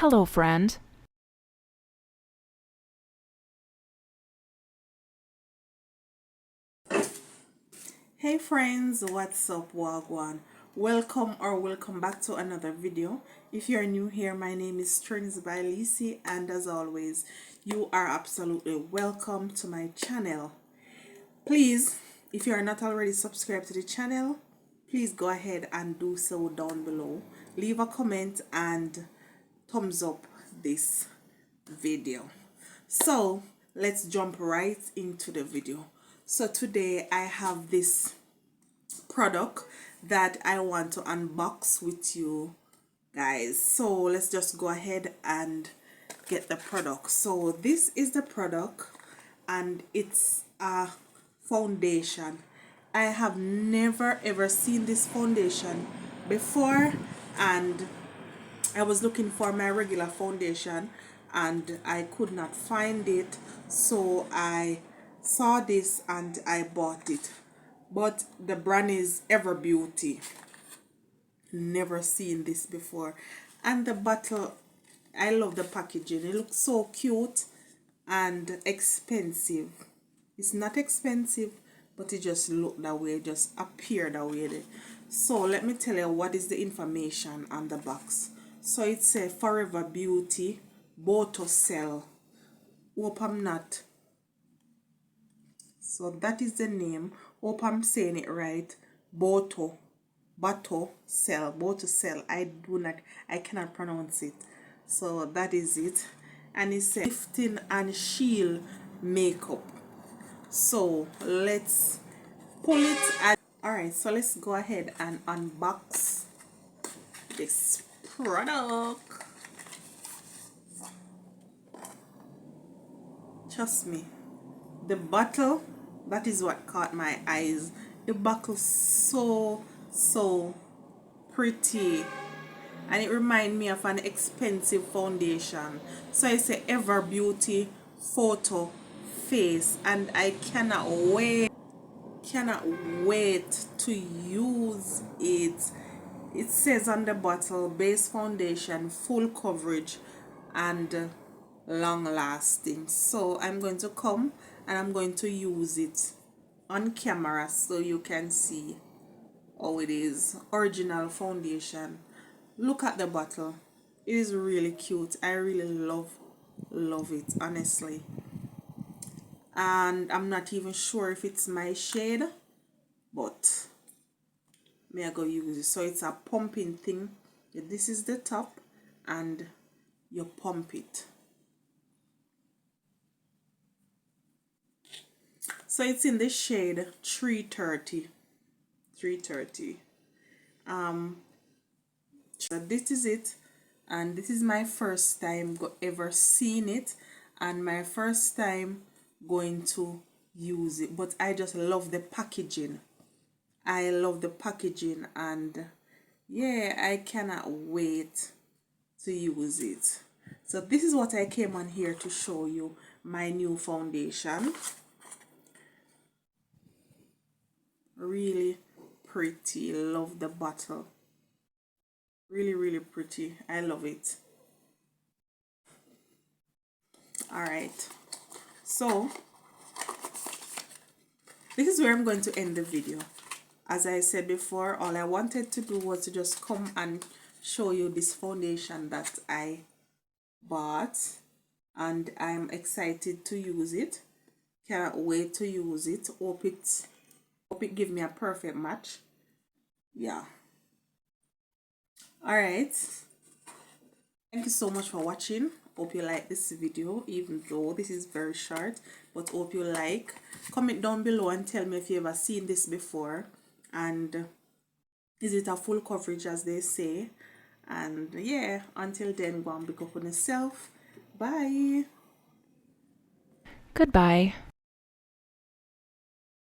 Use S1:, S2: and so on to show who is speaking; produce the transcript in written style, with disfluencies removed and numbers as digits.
S1: Hello, friend.
S2: Hey friends, what's up, wagwan? Welcome back to another video. If you're new here, my name is Trendzbylecie, and as always, you are absolutely welcome to my channel. Please, if you are not already subscribed to the channel, please go ahead and do so down below. Leave a comment and thumbs up this video. So let's jump right into the video. So today I have this product that I want to unbox with you guys. So let's just go ahead and get the product. So this is the product, and it's a foundation. I have never ever seen this foundation before, and I was looking for my regular foundation and I could not find it, so I saw this and I bought it. But the brand is Ever Beauty. Never seen this before. And the bottle, I love the packaging. It looks so cute and expensive. It's not expensive, but it just looked that way, just appeared that way. So let me tell you what is the information on the box. So it says Forever Beauty BOTO cell. Hope I'm not. So that is the name. Hope I'm saying it right. BOTO cell. I cannot pronounce it. So that is it. And it says lifting and shield makeup. So let's pull it out. Alright, so let's go ahead and unbox this product. Trust me, the bottle, that is what caught my eyes. The bottle so pretty, and it reminds me of an expensive foundation. So it's a Ever Beauty photo face, and I cannot wait to use it. It says on the bottle, base foundation, full coverage, and long lasting. So I'm going to come and I'm going to use it on camera so you can see how it is. Original foundation. Look at the bottle. It is really cute. I really love it, honestly. And I'm not even sure if it's my shade, but may I go use it. So it's a pumping thing. This is the top and you pump it. So it's in the shade 330. So this is it, and this is my first time ever seeing it, and my first time going to use it. But I just love the packaging. I love the packaging, and yeah, I cannot wait to use it. So this is what I came on here to show you, my new foundation. Really pretty. Love the bottle. Really pretty. I love it. Alright, so this is where I'm going to end the video. As I said before, all I wanted to do was to just come and show you this foundation that I bought, and I'm excited to use it. Can't wait to use it. Hope it give me a perfect match. Yeah. Alright, thank you so much for watching. Hope you like this video, even though this is very short, but hope you like. Comment down below and tell me if you ever seen this before, and is it a full coverage as they say. And yeah, until then, go and pick up on yourself. Bye.
S1: Goodbye.